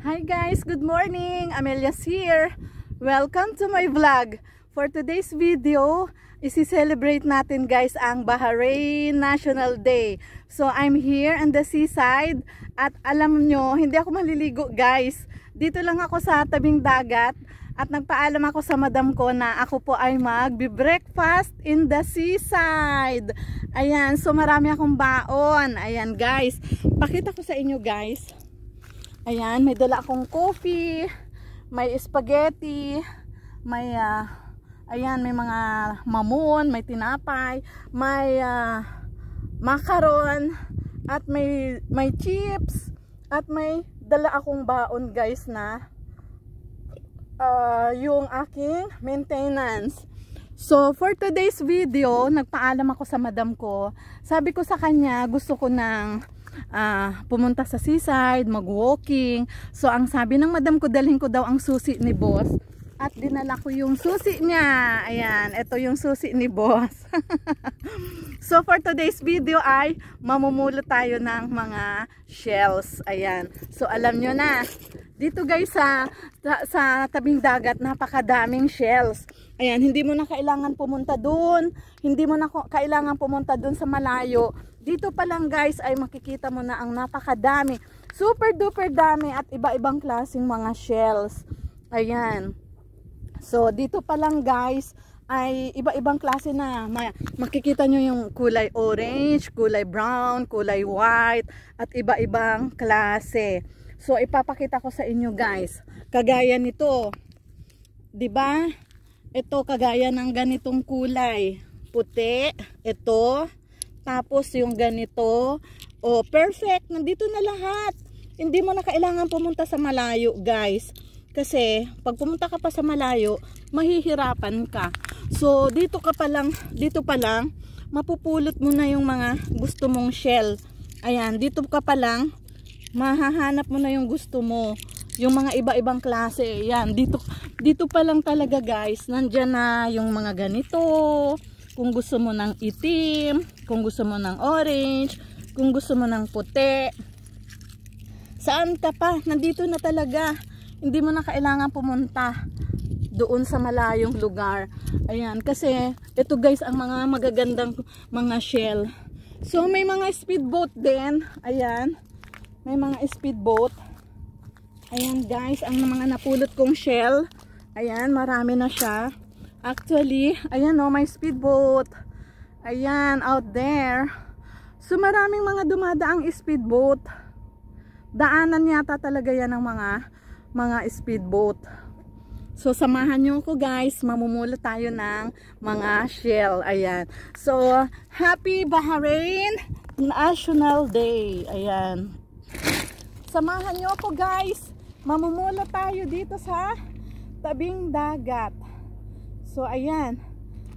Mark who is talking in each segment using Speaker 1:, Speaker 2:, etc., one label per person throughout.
Speaker 1: Hi guys, good morning. Amelia's here. Welcome to my vlog. For today's video, isi-celebrate natin guys ang Bahrain National Day. So I'm here on the seaside at alam nyo, hindi ako maliligo guys. Dito lang ako sa tabing dagat at nagpaalam ako sa madam ko na ako po ay magbe-breakfast in the seaside. Ayan, so marami akong baon. Ayan guys, pakita ko sa inyo guys. Ayan, may dala akong coffee, may spaghetti, may ayan, may mga mamon, may tinapay, may macaron, at may chips, at may dala akong baon guys na yung aking maintenance. So for today's video, nagpaalam ako sa madam ko. Sabi ko sa kanya, gusto ko ng pumunta sa seaside, mag-walking. So ang sabi ng madam ko, dalhin ko daw ang susi ni boss. At dinala ko yung susi niya. Ayan, ito yung susi ni boss. So for today's video ay mamumulo tayo ng mga shells. Ayan. So alam nyo na, dito guys sa tabing dagat, napakadaming shells. Ayan, hindi mo na kailangan pumunta dun. Hindi mo na kailangan pumunta dun sa malayo. Dito pa lang guys ay makikita mo na ang napakadami. Super duper dami at iba-ibang klaseng mga shells. Ayan. So dito pa lang guys ay iba-ibang klase na. Makikita nyo yung kulay orange, kulay brown, kulay white at iba-ibang klase. So ipapakita ko sa inyo guys. Kagaya nito. 'Di ba? Ito kagaya ng ganitong kulay. Puti, ito. Tapos yung ganito, oh perfect, nandito na lahat. Hindi mo na kailangan pumunta sa malayo guys. Kasi pag pumunta ka pa sa malayo, mahihirapan ka. So dito pa lang, mapupulot mo na yung mga gusto mong shell. Ayan, dito ka pa lang, mahahanap mo na yung gusto mo. Yung mga iba-ibang klase. Ayan, dito pa lang talaga guys, nandyan na yung mga ganito. Kung gusto mo ng itim, kung gusto mo ng orange, kung gusto mo ng puti. Saan ka pa? Nandito na talaga. Hindi mo na kailangan pumunta doon sa malayong lugar. Ayan, kasi ito guys ang mga magagandang mga shell. So may mga speedboat din. Ayan, may mga speedboat. Ayan guys, ang mga napulot kong shell. Ayan, marami na siya. Actually, ayan o, may speedboat. Ayan, out there. So, maraming mga dumadaang speedboat. Daanan yata talaga yan ng mga speedboat. So, samahan nyo ko guys. Mamumulo tayo ng mga shell. Ayan. So, Happy Bahrain National Day. Ayan. Samahan nyo ko guys. Mamumulo tayo dito sa tabing dagat. So ayan,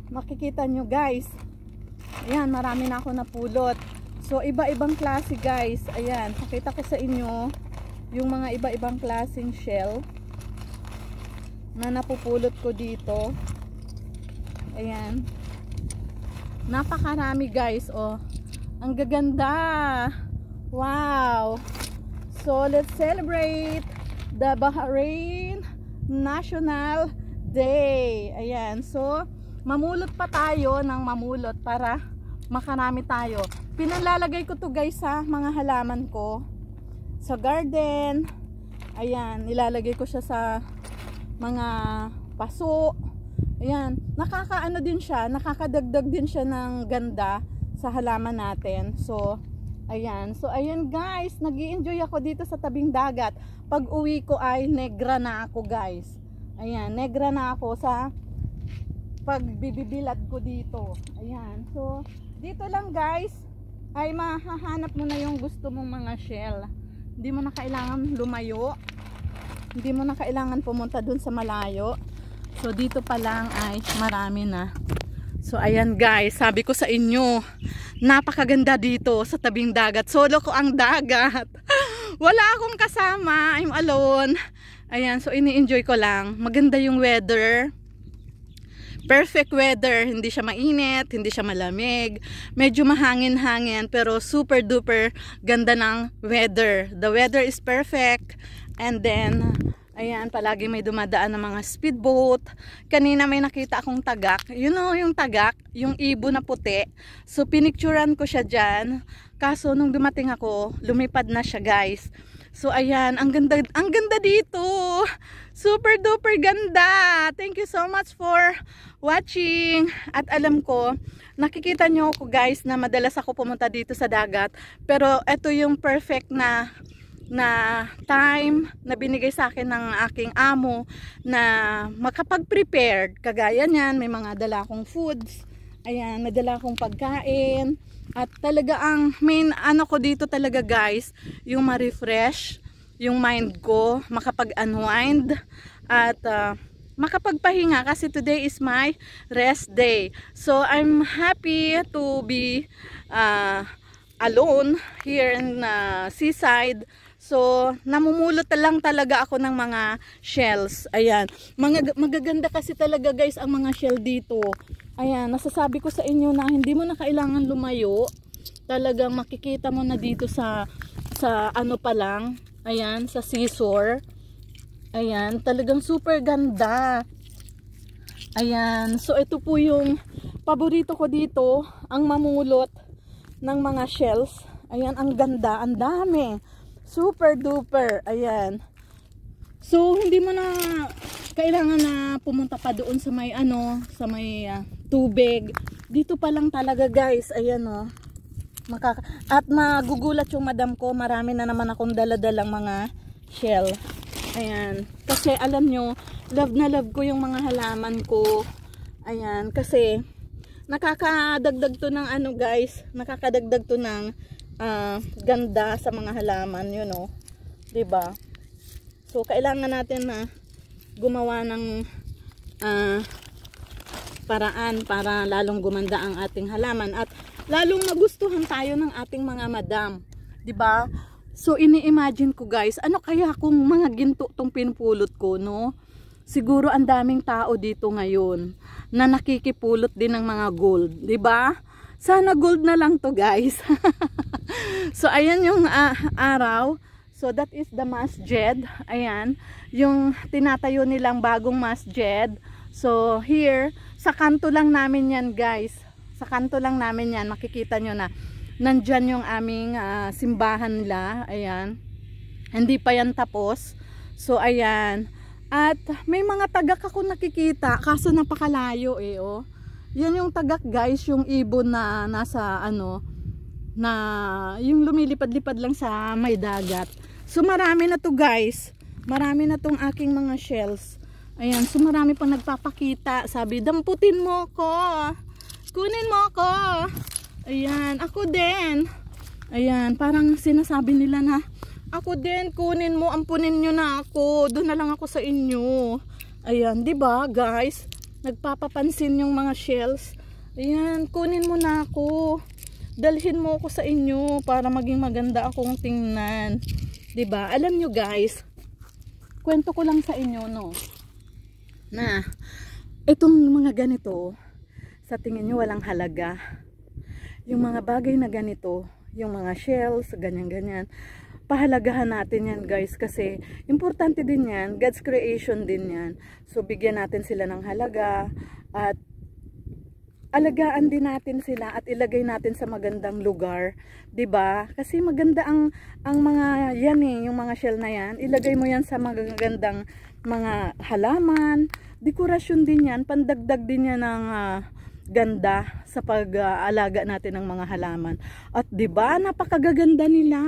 Speaker 1: makikita nyo guys. Ayan, marami na ako napulot. So iba-ibang klase guys. Ayan, pakita ko sa inyo yung mga iba-ibang klaseng shell na napupulot ko dito. Ayan, napakarami guys. Oh, ang gaganda. Wow. So let's celebrate the Bahrain National Day. Ayan, so mamulot pa tayo ng mamulot para makarami tayo. Pinalalagay ko to guys sa mga halaman ko sa garden. Ayan, nilalagay ko siya sa mga paso. Ayan, nakakaano din siya, nakakadagdag din siya ng ganda sa halaman natin. So ayan, guys, nag-i-enjoy ako dito sa tabing dagat. Pag uwi ko ay negra na ako guys. Ayan, negra na ako sa pagbibilad ko dito. Ayan, so dito lang guys ay mahahanap mo na yung gusto mong mga shell. Hindi mo na kailangan lumayo. Hindi mo na kailangan pumunta dun sa malayo. So dito pa lang ay marami na. So ayan guys, sabi ko sa inyo, napakaganda dito sa tabing dagat. Solo ko ang dagat. Wala akong kasama, I'm alone. Ayan, so ini-enjoy ko lang. Maganda yung weather. Perfect weather, hindi siya mainit, hindi siya malamig, medyo mahangin-hangin pero super duper ganda ng weather. The weather is perfect And then, ayan, palagi may dumadaan ng mga speedboat. Kanina may nakita akong tagak. You know yung tagak, yung ibon na puti. So, pinicturan ko siya dyan. Kaso, nung dumating ako, lumipad na siya, guys. So, ayan, ang ganda dito. Super duper ganda. Thank you so much for watching. At alam ko, nakikita nyo ako, guys, na madalas ako pumunta dito sa dagat. Pero, ito yung perfect na time na binigay sa akin ng aking amo na makapag-prepared. Kagaya niyan, may mga dala akong foods. Ayan, may dala akong pagkain. At talaga ang main ano ko dito talaga, guys, yung ma-refresh yung mind ko, makapag-unwind at makapagpahinga kasi today is my rest day. So I'm happy to be alone here in seaside. So, namumulot lang talaga ako ng mga shells. Ayan. Magaganda kasi talaga, guys, ang mga shell dito. Ayan, nasasabi ko sa inyo na hindi mo na kailangan lumayo. Talagang makikita mo na dito sa ano pa lang. Ayan, sa seashore. Ayan, talagang super ganda. Ayan, so ito po yung paborito ko dito, ang mamulot ng mga shells. Ayan, ang ganda, ang dami. Super duper, ayan. So, hindi mo na kailangan na pumunta pa doon sa may ano, sa may tubig. Dito pa lang talaga, guys. Ayan, oh. At magugulat yung madam ko, marami na naman akong daladalang mga shell. Ayan. Kasi alam nyo, love na love ko yung mga halaman ko. Ayan, kasi nakakadagdag to ng ano, guys, nakakadagdag to ng ganda sa mga halaman, you know, 'di ba? So kailangan natin na gumawa ng paraan para lalong gumanda ang ating halaman at lalong magustuhan tayo ng ating mga madam, 'di ba? So ini-imagine ko, guys, ano kaya kung mga ginto tong pinupulot ko, no? Siguro ang daming tao dito ngayon na nakikipulot din ng mga gold, 'di ba? Sana gold na lang to, guys. So ayan yung araw. So that is the masjid. Ayan, yung tinatayo nilang bagong masjid. So here, sa kanto lang namin yan, guys. Sa kanto lang namin yan. Makikita nyo na nandyan yung aming simbahan nila. Ayan. Hindi pa yan tapos. So ayan. At may mga tagak ako nakikita. Kaso napakalayo eh, oh. Yan yung tagak, guys, yung ibon na nasa ano, na yung lumilipad-lipad lang sa may dagat. So marami na to, guys. Marami na tong aking mga shells. Ayan, so marami pang nagpapakita. Sabi, damputin mo ko. Kunin mo ko. Ayan, ako din. Ayan, parang sinasabi nila na, ako din, kunin mo, ampunin nyo na ako. Doon na lang ako sa inyo. Ayan, di ba, guys? Nagpapapansin yung mga shells. Ayan, kunin mo na ako. Dalhin mo ako sa inyo para maging maganda akong tingnan. 'Di ba? Alam nyo, guys, kwento ko lang sa inyo, no, na itong mga ganito, sa tingin nyo walang halaga. Yung mga bagay na ganito, yung mga shells, ganyan-ganyan, pahalagahan natin yan, guys, kasi importante din yan, God's creation din yan. So bigyan natin sila ng halaga at alagaan din natin sila at ilagay natin sa magandang lugar, 'di ba? Kasi maganda ang mga yan eh, yung mga shell na yan, ilagay mo yan sa magagandang mga halaman, dekorasyon din yan, pandagdag din yan ng ganda sa pag-alaga natin ng mga halaman. At 'di ba, napakagaganda nila.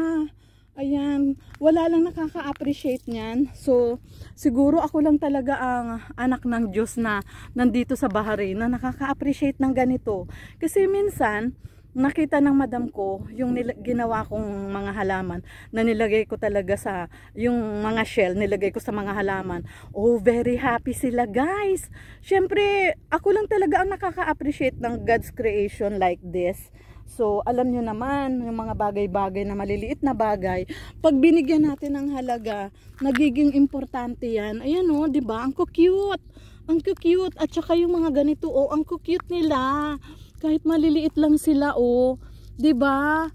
Speaker 1: Ayan, wala lang nakaka-appreciate niyan. So, siguro ako lang talaga ang anak ng Diyos na nandito sa Bahrain na nakaka-appreciate ng ganito. Kasi minsan, nakita ng madam ko yung ginawa kong mga halaman na nilagay ko talaga sa, yung mga shell, nilagay ko sa mga halaman. Oh, very happy sila, guys. Siyempre, ako lang talaga ang nakaka-appreciate ng God's creation like this. So, alam nyo naman, yung mga bagay-bagay na maliliit na bagay, pag binigyan natin ng halaga, nagiging importante yan. Ayan o, diba? Ang cute. Ang cute. At saka yung mga ganito, oh, ang cute nila. Kahit maliliit lang sila, oh. Diba?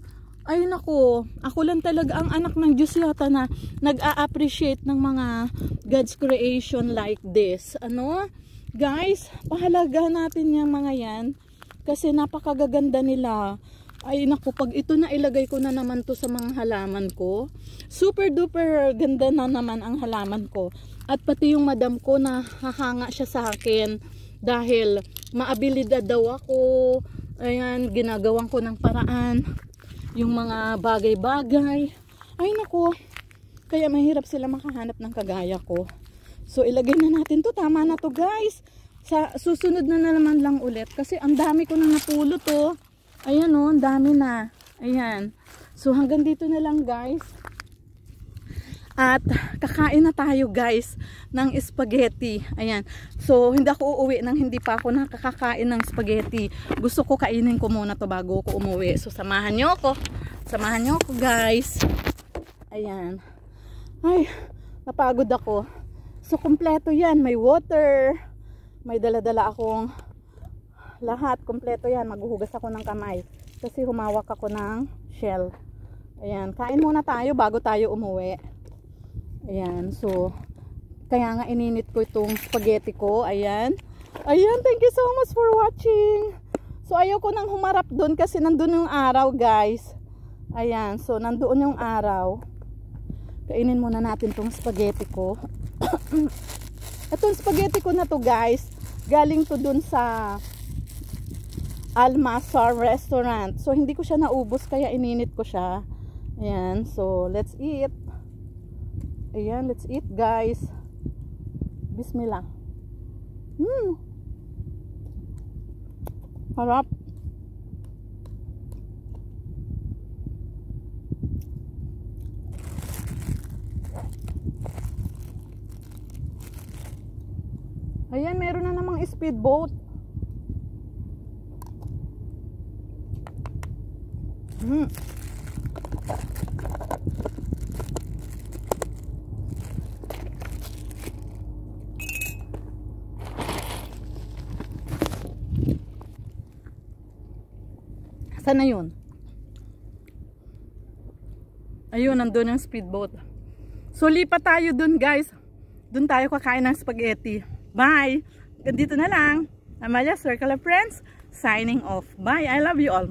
Speaker 1: Ay nako, ako lang talaga ang anak ng Diyos yata na nag-a-appreciate ng mga God's creation like this. Ano? Guys, pahalaga natin yung mga yan kasi napakagaganda nila. Ay naku, pag ito na ilagay ko na naman to sa mga halaman ko, super duper ganda na naman ang halaman ko. At pati yung madam ko na hahanga siya sa akin dahil maabilidad daw ako. Ayan, ginagawan ko ng paraan yung mga bagay-bagay. Ay naku, kaya mahirap sila makahanap ng kagaya ko. So ilagay na natin to, tama na to guys. Sa susunod na naman lang ulit kasi ang dami ko nang napulot to. Ayan o, ang dami na. Ayan. So hanggang dito na lang guys. At kakain na tayo guys ng spaghetti. Ayan. So hindi ako uuwi nang hindi pa ako nakakakain ng spaghetti. Gusto ko kainin ko muna to bago ko umuwi. So samahan nyo ako. Samahan nyo ako guys. Ayan. Ay, napagod ako. So kompleto yan. May water. May dala-dala akong lahat. Kompleto yan. Maghuhugas ako ng kamay. Kasi humawak ako ng shell. Ayan. Kain muna tayo bago tayo umuwi. Ayan, so kaya nga ininit ko itong spaghetti ko. Ayan. Ayan, thank you so much for watching. So ayoko nang humarap doon kasi nandun yung araw guys. Ayan, so nandoon yung araw. Kainin muna natin itong spaghetti ko. Itong spaghetti ko na to guys, galing to dun sa Almasar restaurant. So hindi ko siya naubos kaya ininit ko siya. Ayan, so let's eat. Ayan, let's eat guys. Bismillah. Harap. Ayan, meron na namang speedboat. Saan na yun? Ayun, nandun yung speedboat. So, lipat tayo dun guys. Dun tayo kakain ng spaghetti. Bye! Ganito na lang. Amalia Circle of Friends, signing off. Bye! I love you all.